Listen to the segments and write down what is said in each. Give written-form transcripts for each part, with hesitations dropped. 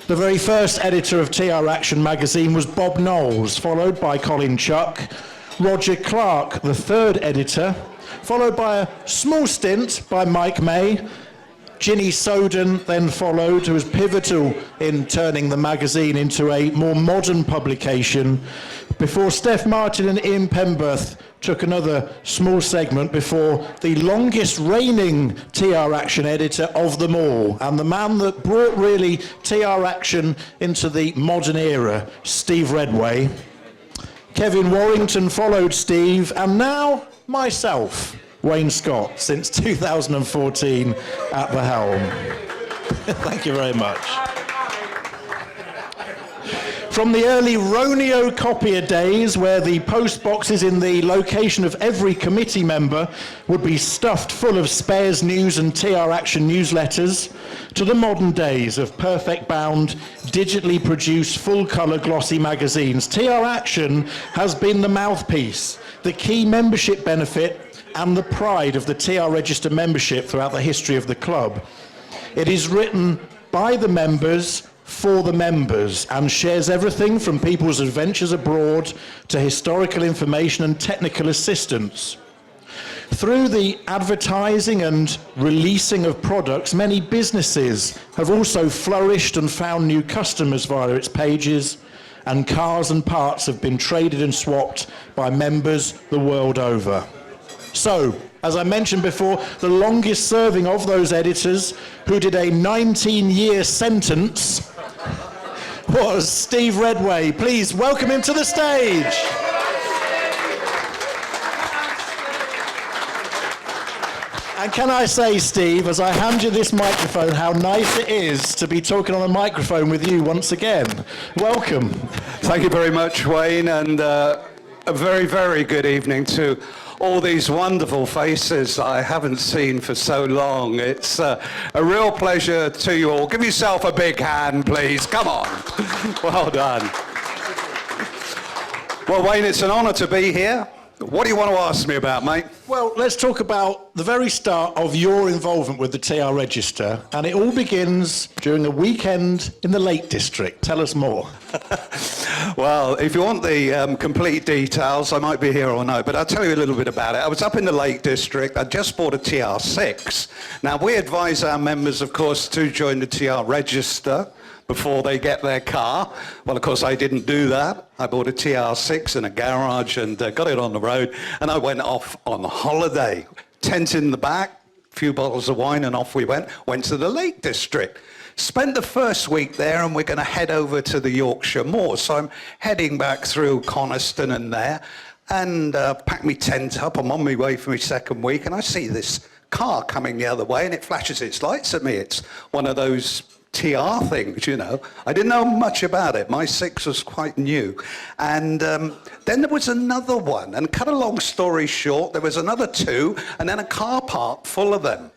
The very first editor of TR Action magazine was Bob Knowles, followed by Colin Chuck. Roger Clark, the third editor, followed by a small stint by Mike May. Ginny Soden then followed, who was pivotal in turning the magazine into a more modern publication, before Steph Martin and Ian Pemberth took another small segment before the longest reigning TR Action editor of them all, and the man that brought really TR Action into the modern era, Steve Redway. Kevin Warrington followed Steve, and now myself, Wayne Scott, since 2014 at the helm. Thank you very much. From the early Roneo copier days, where the post boxes in the location of every committee member would be stuffed full of Spares News and TR Action newsletters, to the modern days of perfect bound, digitally produced, full-colour glossy magazines, TR Action has been the mouthpiece, the key membership benefit, and the pride of the TR Register membership throughout the history of the club. It is written by the members, for the members, and shares everything from people's adventures abroad to historical information and technical assistance. Through the advertising and releasing of products, many businesses have also flourished and found new customers via its pages, and cars and parts have been traded and swapped by members the world over. So, as I mentioned before, the longest serving of those editors, who did a 19-year sentence, was Steve Redway. Please welcome him to the stage. And can I say, Steve, as I hand you this microphone, how nice it is to be talking on a microphone with you once again. Welcome. Thank you very much, Wayne, and a very, very good evening to all these wonderful faces I haven't seen for so long. It's a real pleasure to you all. Give yourself a big hand, please. Come on. Well done. Well, Wayne, it's an honour to be here. What do you want to ask me about, mate? Well, let's talk about the very start of your involvement with the TR Register, and it all begins during a weekend in the Lake District. Tell us more. Well, if you want the complete details, I might be here all night, but I'll tell you a little bit about it. I was up in the Lake District. I just bought a TR6. Now, we advise our members, of course, to join the TR Register before they get their car. Well, of course, I didn't do that. I bought a TR6 in a garage and got it on the road, and I went off on holiday. Tent in the back, a few bottles of wine, and off we went. Went to the Lake District. Spent the first week there, and we're going to head over to the Yorkshire Moors. So I'm heading back through Coniston and there, and pack my tent up. I'm on my way for my second week, and I see this car coming the other way, and it flashes its lights at me. It's one of those TR things, you know. I didn't know much about it. My 6 was quite new. And then there was another one. And cut a long story short, there was another 2, and then a car park full of them.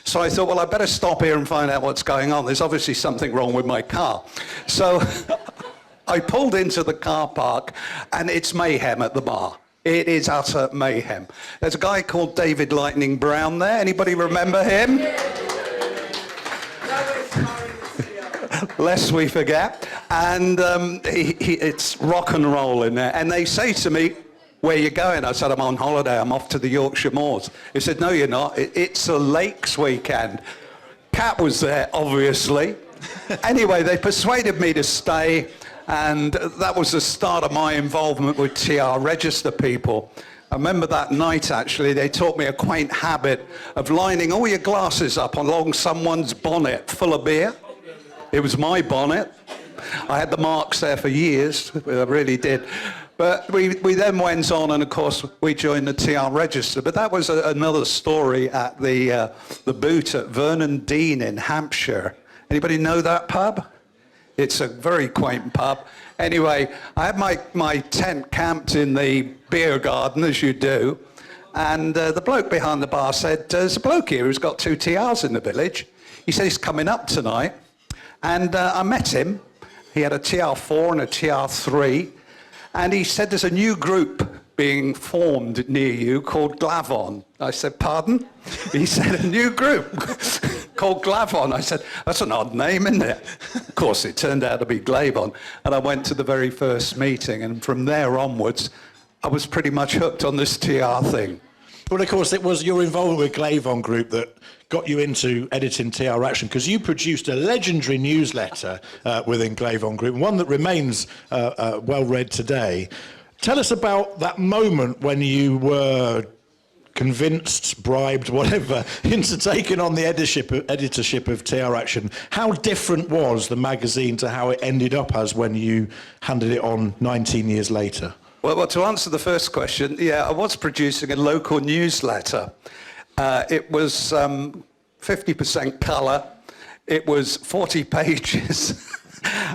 So I thought, well, I better stop here and find out what's going on. There's obviously something wrong with my car. So I pulled into the car park, and it's mayhem at the bar. It is utter mayhem. There's a guy called David Lightning Brown there. Anybody remember him? Lest we forget. And it's rock and roll in there. And they say to me, where are you going? I said, I'm on holiday. I'm off to the Yorkshire Moors. He said, no, you're not. It's a lakes weekend. Cat was there, obviously. Anyway, they persuaded me to stay. And that was the start of my involvement with TR Register people. I remember that night, actually, they taught me a quaint habit of lining all your glasses up along someone's bonnet full of beer. It was my bonnet. I had the marks there for years. I really did. But we then went on, and of course, we joined the TR Register. But that was another story at the Boot at Vernon Dean in Hampshire. Anybody know that pub? It's a very quaint pub. Anyway, I had my tent camped in the beer garden, as you do. And the bloke behind the bar said, there's a bloke here who's got 2 TRs in the village. He said he's coming up tonight. And I met him. He had a TR4 and a TR3. And he said there's a new group being formed near you called Glavon. I said, pardon? He said, a new group. called Glavon. I said, that's an odd name, isn't it? Of course, it turned out to be Glavon. And I went to the very first meeting, and from there onwards, I was pretty much hooked on this TR thing. Well, of course, it was your involvement with Glavon Group that got you into editing TR Action, because you produced a legendary newsletter within Glavon Group, one that remains well read today. Tell us about that moment when you were convinced, bribed, whatever, into taking on the editorship of TR Action. How different was the magazine to how it ended up as when you handed it on 19 years later? Well, to answer the first question, yeah, I was producing a local newsletter. It was 50% colour. It was 40 pages.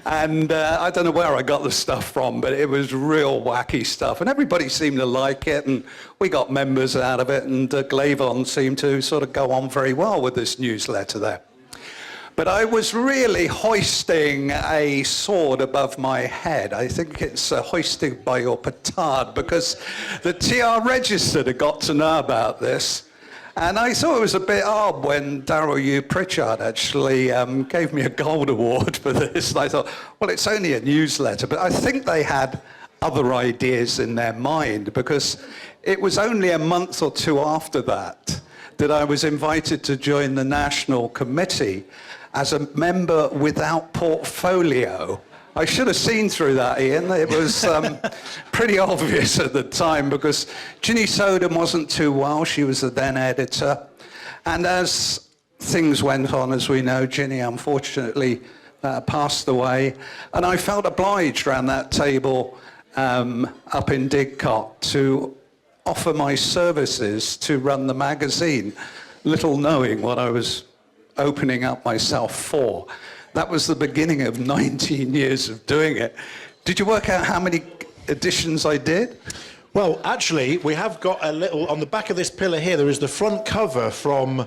And I don't know where I got the stuff from, but it was real wacky stuff. And everybody seemed to like it, and we got members out of it, and Glavon seemed to sort of go on very well with this newsletter there. But I was really hoisting a sword above my head. I think it's hoisted by your petard, because the TR Register had got to know about this. And I thought it was a bit odd when Darryl U. Pritchard actually gave me a gold award for this. And I thought, well, it's only a newsletter. But I think they had other ideas in their mind, because it was only a month or two after that I was invited to join the National Committee as a member without portfolio. I should have seen through that, Ian. It was pretty obvious at the time, because Ginny Soden wasn't too well. She was the then editor. And as things went on, as we know, Ginny unfortunately passed away. And I felt obliged around that table up in Didcot to offer my services to run the magazine, little knowing what I was opening up myself for. That was the beginning of 19 years of doing it. Did you work out how many editions I did? Well, actually, we have got a little, on the back of this pillar here, there is the front cover from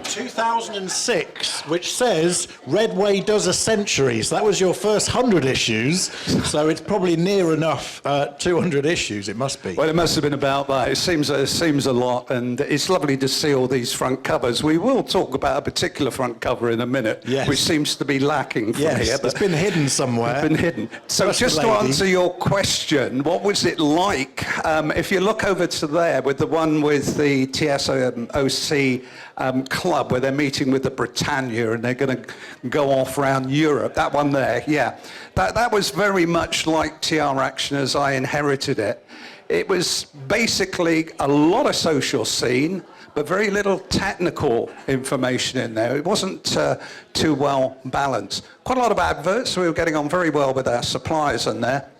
2006, which says Redway does a century. So that was your first 100 issues. So it's probably near enough 200 issues, it must be. Well, it must have been about that. It seems a lot, and it's lovely to see all these front covers. We will talk about a particular front cover in a minute, yes, which seems to be lacking from here. It's been hidden somewhere. It's been hidden. So just to answer your question, what was it like? If you look over to there with the one with the TSOC club, where they're meeting with the Britannia and they're going to go off around Europe, that one there, yeah. That was very much like TR Action as I inherited it. It was basically a lot of social scene, but very little technical information in there. It wasn't too well balanced. Quite a lot of adverts, so we were getting on very well with our suppliers in there.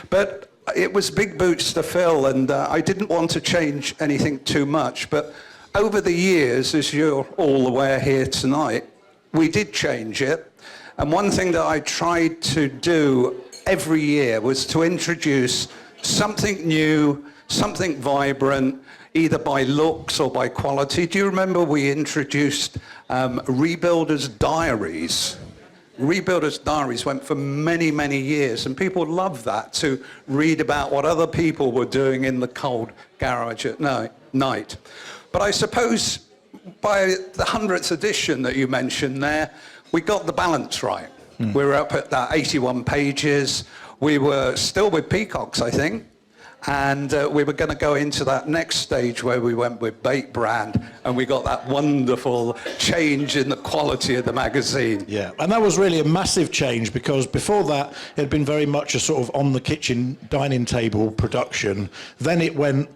But it was big boots to fill, and I didn't want to change anything too much. But over the years, as you're all aware here tonight, we did change it. And one thing that I tried to do every year was to introduce something new, something vibrant, either by looks or by quality. Do you remember we introduced Rebuilders' Diaries? Rebuilders' Diaries went for many, many years, and people loved that, to read about what other people were doing in the cold garage at night. But I suppose by the 100th edition that you mentioned there, we got the balance right. We were up at that 81 pages. We were still with peacocks, I think. And we were going to go into that next stage where we went with Bait Brand, and we got that wonderful change in the quality of the magazine. Yeah, and that was really a massive change, because before that it had been very much a sort of on the kitchen dining table production. Then it went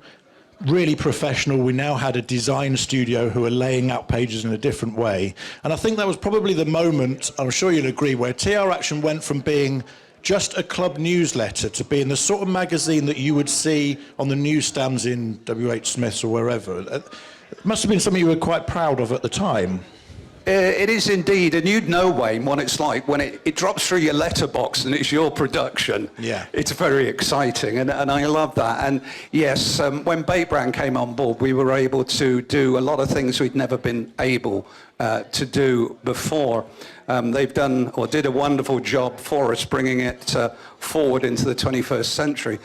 really professional. We now had a design studio who are laying out pages in a different way. And I think that was probably the moment, I'm sure you'll agree, where TR Action went from being just a club newsletter to being the sort of magazine that you would see on the newsstands in WH Smith's or wherever. It must have been something you were quite proud of at the time. It is indeed, and you'd know, Wayne, what it's like when it drops through your letterbox and it's your production. Yeah. It's very exciting, and I love that. And yes, when Bait Brand came on board, we were able to do a lot of things we'd never been able to do before. They've done or did a wonderful job for us bringing it forward into the 21st century.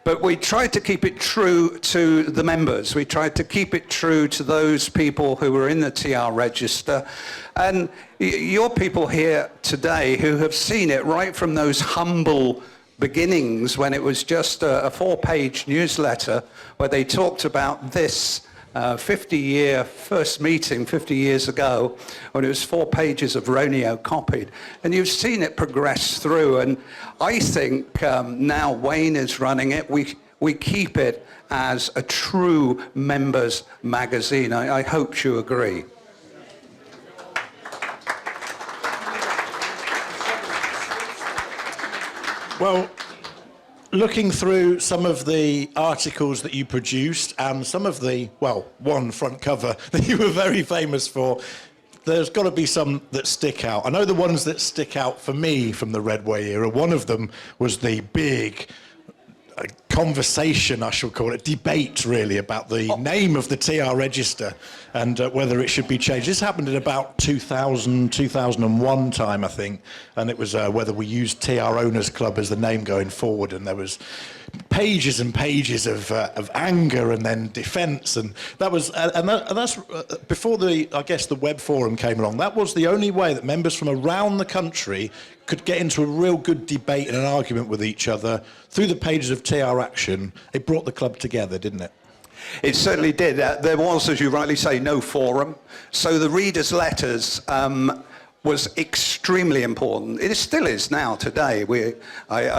But we tried to keep it true to the members. We tried to keep it true to those people who were in the TR register. And your people here today who have seen it right from those humble beginnings when it was just a 4-page newsletter where they talked about this 50-year first meeting 50 years ago when it was 4 pages of Roneo copied. And you've seen it progress through. And I think now Wayne is running it. We keep it as a true members magazine. I hope you agree. Well, looking through some of the articles that you produced and some of the, well, one front cover that you were very famous for, there's got to be some that stick out. I know the ones that stick out for me from the Redway era. One of them was the big conversation, I shall call it, debate really, about the name of the TR register and whether it should be changed. This happened at about 2000, 2001 time, I think, and it was whether we used TR Owners Club as the name going forward, and there was pages and pages of anger and then defence, and that was that's before I guess the web forum came along. That was the only way that members from around the country could get into a real good debate and an argument with each other through the pages of TR Action. It brought the club together, didn't it? It certainly did. There was, as you rightly say, no forum. So the readers' letters was extremely important. It still is now today.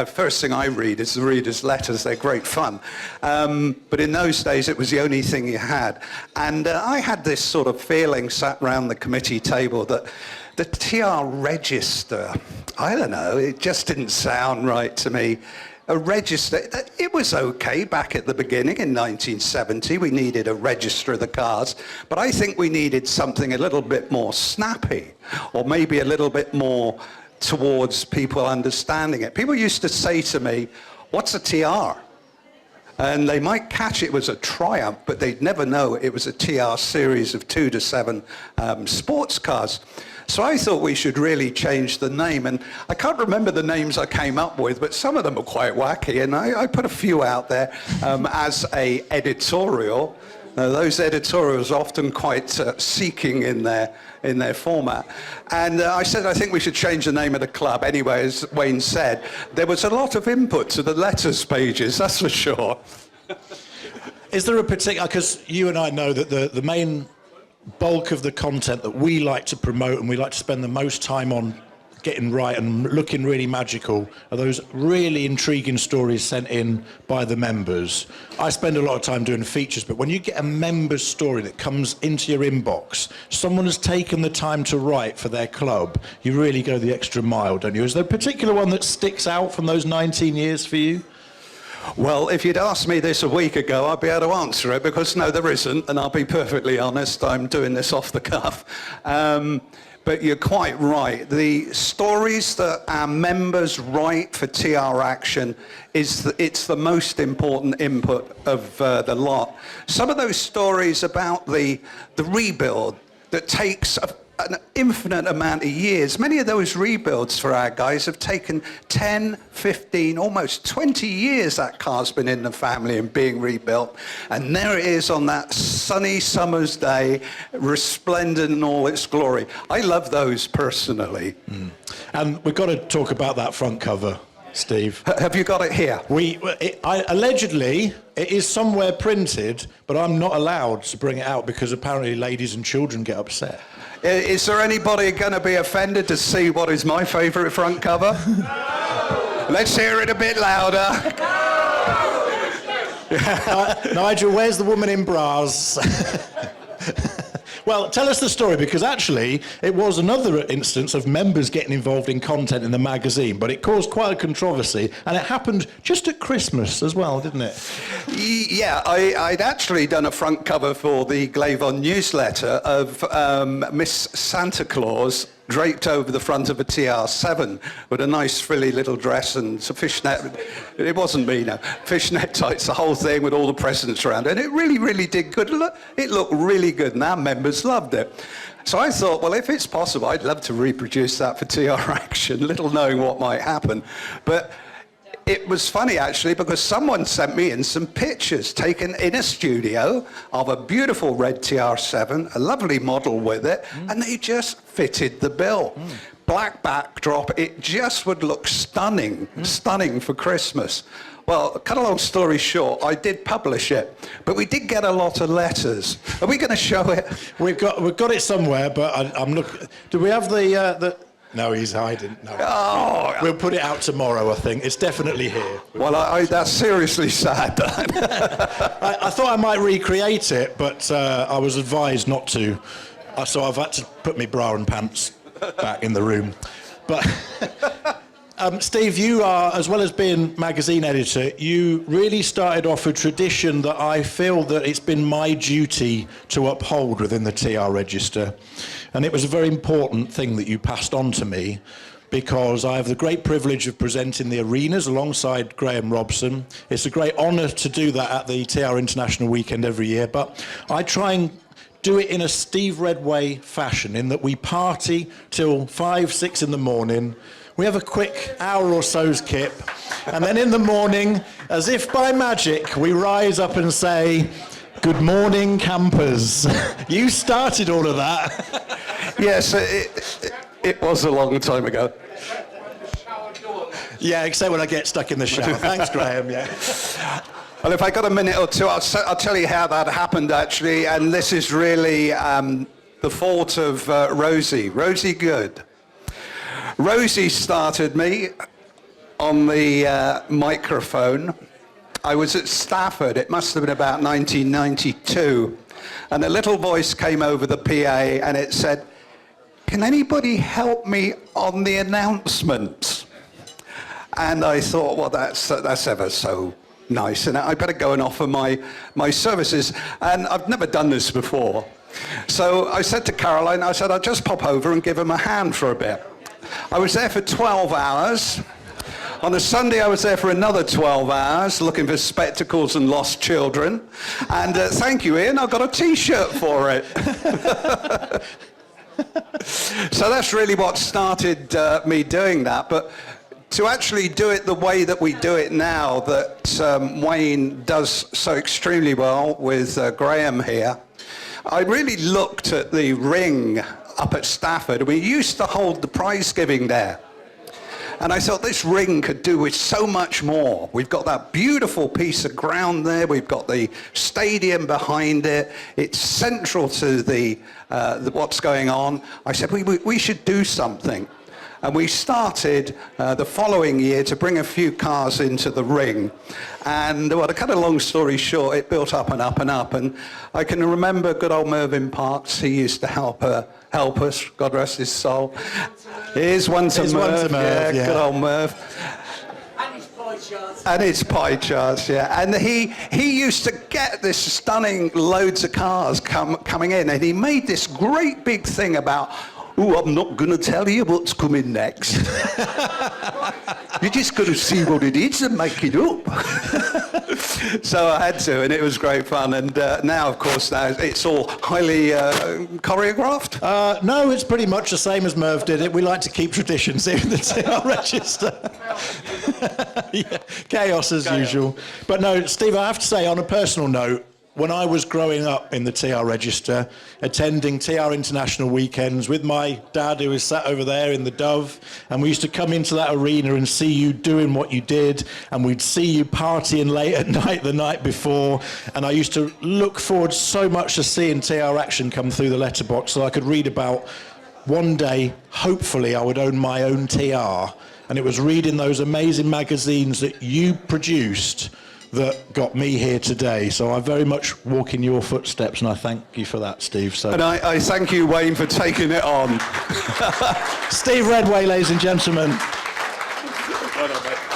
First thing I read is the readers' letters. They're great fun. But in those days, it was the only thing you had. And I had this sort of feeling sat round the committee table that the TR register, I don't know, it just didn't sound right to me. A register, it was okay back at the beginning in 1970. We needed a register of the cars, but I think we needed something a little bit more snappy, or maybe a little bit more towards people understanding it. People used to say to me, "What's a TR?" And they might catch it was a Triumph, but they'd never know it was a TR series of 2 to 7 sports cars. So I thought we should really change the name. And I can't remember the names I came up with, but some of them are quite wacky. And I put a few out there as a editorial. Those editorials are often quite seeking in their format. And I said, I think we should change the name of the club. Anyway, as Wayne said, there was a lot of input to the letters pages, that's for sure. Is there a particular, because you and I know that the main bulk of the content that we like to promote and we like to spend the most time on getting right and looking really magical are those really intriguing stories sent in by the members. I spend a lot of time doing features, but when you get a member's story that comes into your inbox, someone has taken the time to write for their club, you really go the extra mile, don't you? Is there a particular one that sticks out from those 19 years for you? Well, if you'd asked me this a week ago, I'd be able to answer it, because no, there isn't, and I'll be perfectly honest, I'm doing this off the cuff. But you're quite right. The stories that our members write for TR Action, it's the most important input of the lot. Some of those stories about the rebuild that takes an infinite amount of years. Many of those rebuilds for our guys have taken 10, 15, almost 20 years that car's been in the family and being rebuilt. And there it is on that sunny summer's day, resplendent in all its glory. I love those personally. And we've got to talk about that front cover, Steve. Have you got it here? Allegedly, it is somewhere printed, but I'm not allowed to bring it out because apparently ladies and children get upset. Is there anybody going to be offended to see what is my favourite front cover? No. Let's hear it a bit louder. No. Nigel, where's the woman in bras? Well, tell us the story, because actually it was another instance of members getting involved in content in the magazine, but it caused quite a controversy, and it happened just at Christmas as well, didn't it? Yeah, I'd actually done a front cover for the Glavon newsletter of Miss Santa Claus draped over the front of a TR7 with a nice frilly little dress and some fishnet. It wasn't me, no. Fishnet tights, the whole thing with all the presents around it. And it really, really did good. It looked really good, and our members loved it. So I thought, well, if it's possible, I'd love to reproduce that for TR Action, little knowing what might happen. But it was funny, actually, because someone sent me in some pictures taken in a studio of a beautiful red TR7, a lovely model with it, and they just fitted the bill. Black backdrop, it just would look stunning, stunning for Christmas. Well, cut a long story short, I did publish it, but we did get a lot of letters. Are we going to show it? We've got it somewhere, but I'm looking. Do we have the? No, he's hiding. No. Oh, we'll put it out tomorrow, I think. It's definitely here. Well, that's seriously sad. I thought I might recreate it, but I was advised not to. So I've had to put my bra and pants back in the room. But Steve, you are, as well as being magazine editor, you really started off a tradition that I feel that it's been my duty to uphold within the TR Register. And it was a very important thing that you passed on to me, because I have the great privilege of presenting the arenas alongside Graham Robson. It's a great honour to do that at the TR International Weekend every year, but I try and do it in a Steve Redway fashion, in that we party till 5, 6 in the morning. We have a quick hour or so's kip, and then in the morning, as if by magic, we rise up and say, "Good morning, campers." You started all of that. Yes, it was a long time ago. Yeah, except when I get stuck in the shower. Thanks, Graham, yeah. Well, if I got a minute or two, I'll tell you how that happened, actually, and this is really the fault of Rosie Good. Rosie started me on the microphone. I was at Stafford, it must have been about 1992, and a little voice came over the PA and it said, "Can anybody help me on the announcements?" And I thought, well, that's ever so nice, and I better go and offer my services. And I've never done this before. So I said to Caroline, I said, I'll just pop over and give him a hand for a bit. I was there for 12 hours. On a Sunday, I was there for another 12 hours, looking for spectacles and lost children. And thank you, Ian, I've got a T-shirt for it. So that's really what started me doing that. But to actually do it the way that we do it now, that Wayne does so extremely well with Graham here, I really looked at the ring up at Stafford. We used to hold the prize giving there. And I thought this ring could do with so much more. We've got that beautiful piece of ground there. We've got the stadium behind it. It's central to the what's going on. I said, we should do something. And we started the following year to bring a few cars into the ring. And well, to cut a long story short, it built up and up and up. And I can remember good old Mervyn Parks. He used to help us, God rest his soul. Here's one to Merv. Yeah, good old Merv. And his pie charts, yeah. And he used to get this stunning loads of cars coming in, and he made this great big thing about, "Oh, I'm not going to tell you what's coming next. You're just going to see what it is and make it up." So I had to, and it was great fun. And now, of course, it's all highly choreographed. No, it's pretty much the same as Merv did it. We like to keep traditions here in the TR Register. Yeah, chaos as usual. But no, Steve, I have to say, on a personal note, when I was growing up in the TR Register, attending TR International Weekends with my dad, who was sat over there in the Dove, and we used to come into that arena and see you doing what you did, and we'd see you partying late at night the night before, and I used to look forward so much to seeing TR Action come through the letterbox so I could read about one day, hopefully, I would own my own TR, and it was reading those amazing magazines that you produced that got me here today. So I very much walk in your footsteps, and I thank you for that, Steve. So. And I thank you, Wayne, for taking it on. Steve Redway, ladies and gentlemen. Well done, mate.